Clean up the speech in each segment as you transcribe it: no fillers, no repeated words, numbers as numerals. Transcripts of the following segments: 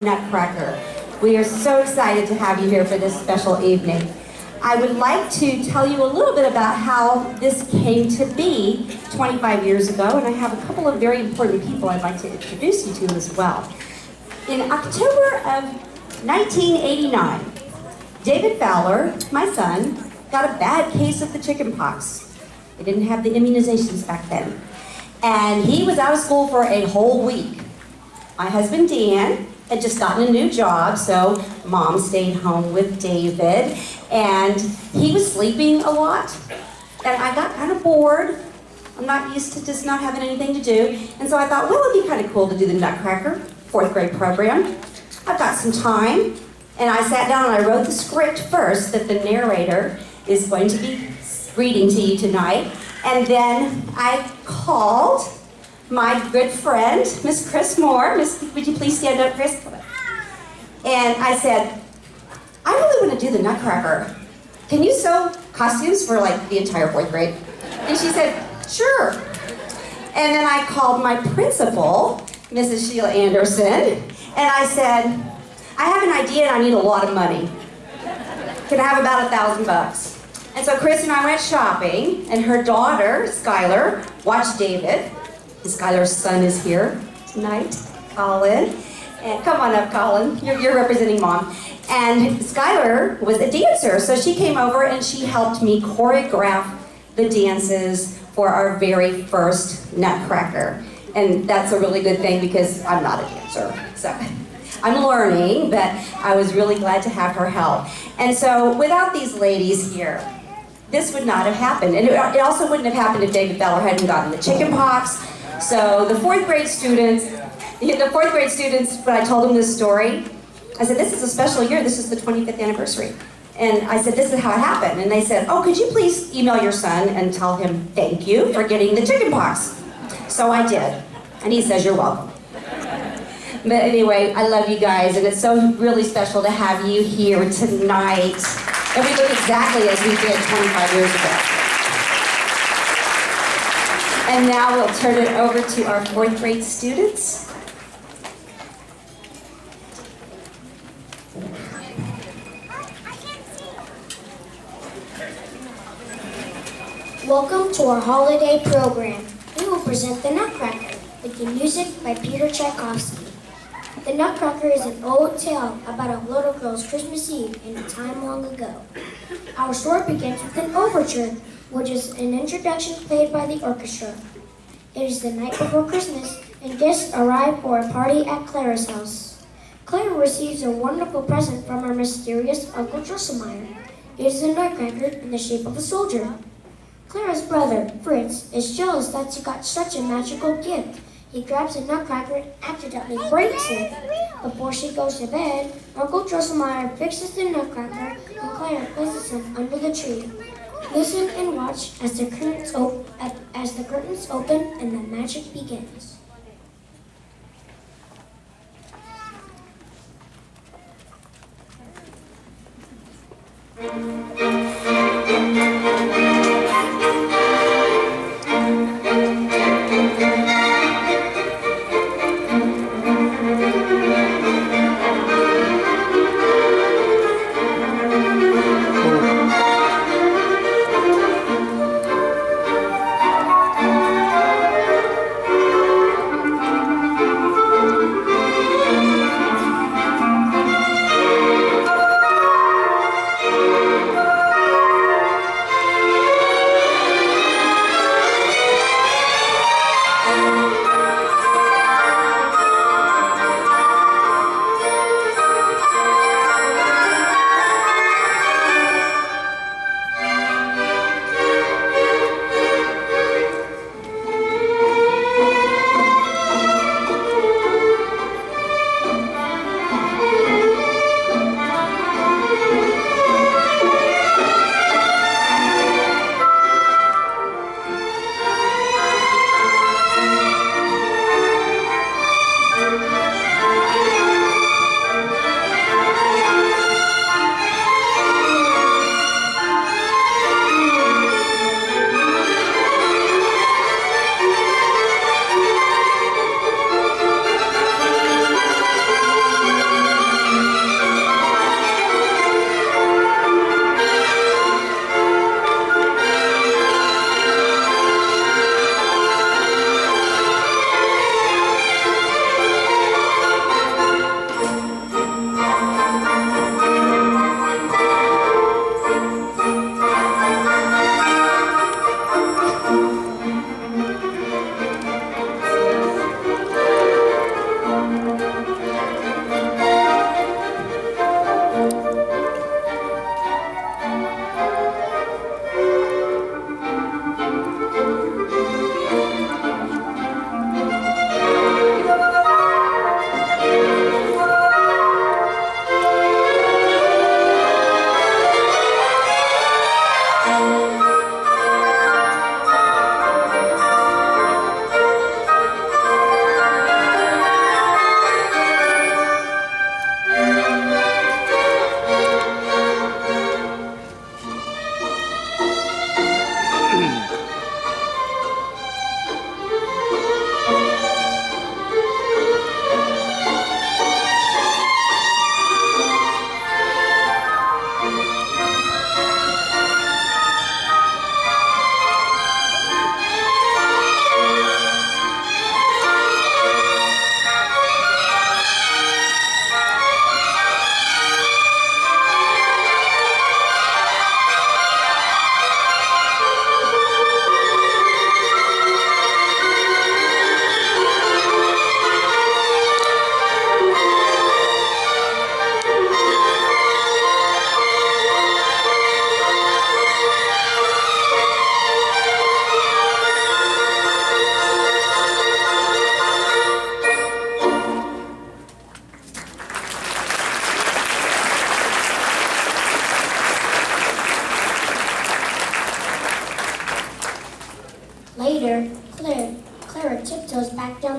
Nutcracker. We are so excited to have you here for this special evening. I would like to tell you a little bit about how this came to be 25 years ago, and I have a couple of very important people I'd like to introduce you to as well. In October of 1989, David Fowler, my son, got a bad case of the chicken pox. They didn't have the immunizations back then. And he was out of school for a whole week. My husband, Dan, had just gotten a new job, so Mom stayed home with David, and he was sleeping a lot, and I got kind of bored. I'm not used to just not having anything to do, and so I thought, well, it'd be kind of cool to do the Nutcracker, 4th grade program. I've got some time, and I sat down and I wrote the script first that the narrator is going to be reading to you tonight, and then I called my good friend, Miss Chris Moore. Would you please stand up, Chris? And I said, I really want to do the Nutcracker. Can you sew costumes for like the entire 4th grade? And she said, sure. And then I called my principal, Mrs. Sheila Anderson, and I said, I have an idea and I need a lot of money. Can I have about $1,000? And so Chris and I went shopping, and her daughter, Skylar, watched David. Skylar's son is here tonight, Colin. And come on up, Colin. You're representing Mom. And Skylar was a dancer, so she came over and she helped me choreograph the dances for our very first Nutcracker. And that's a really good thing because I'm not a dancer. So I'm learning, but I was really glad to have her help. And so without these ladies here, this would not have happened. And it also wouldn't have happened if David Feller hadn't gotten the chicken pox. So the 4th grade students, when I told them this story, I said, this is a special year, this is the 25th anniversary. And I said, this is how it happened. And they said, oh, could you please email your son and tell him thank you for getting the chicken pox? So I did. And he says, you're welcome. But anyway, I love you guys, and it's so really special to have you here tonight. And we look exactly as we did 25 years ago. And now we'll turn it over to our 4th grade students. Welcome to our holiday program. We will present the Nutcracker with the music by Peter Tchaikovsky. The Nutcracker is an old tale about a little girl's Christmas Eve in a time long ago. Our story begins with an overture, which is an introduction played by the orchestra. It is the night before Christmas, and guests arrive for a party at Clara's house. Clara receives a wonderful present from her mysterious Uncle Drosselmeyer. It is a nutcracker in the shape of a soldier. Clara's brother, Fritz, is jealous that she got such a magical gift. He grabs a nutcracker and accidentally breaks it. Before she goes to bed, Uncle Drosselmeyer fixes the nutcracker and Clara places him under the tree. Listen and watch as the curtains open and the magic begins.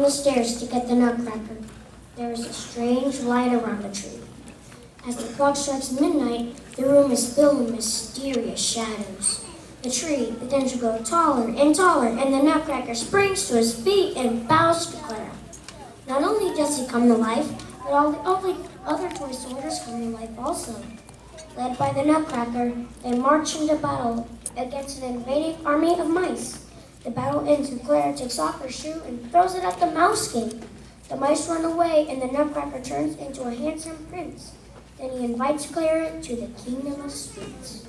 the stairs to get the nutcracker. There is a strange light around the tree. As the clock strikes midnight, the room is filled with mysterious shadows. The tree begins to grow taller and taller, and the nutcracker springs to his feet and bows to Clara. Not only does he come to life, but all the other toy soldiers come to life also. Led by the nutcracker, they march into battle against an invading army of mice. The battle ends and Clara takes off her shoe and throws it at the mouse king. The mice run away, and the nutcracker turns into a handsome prince. Then he invites Clara to the kingdom of sweets.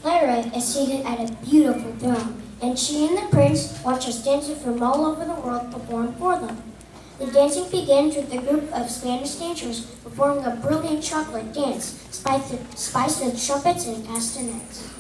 Clara is seated at a beautiful throne, and she and the prince watch as dancers from all over the world perform for them. The dancing begins with a group of Spanish dancers performing a brilliant chocolate dance, spiced with trumpets and castanets.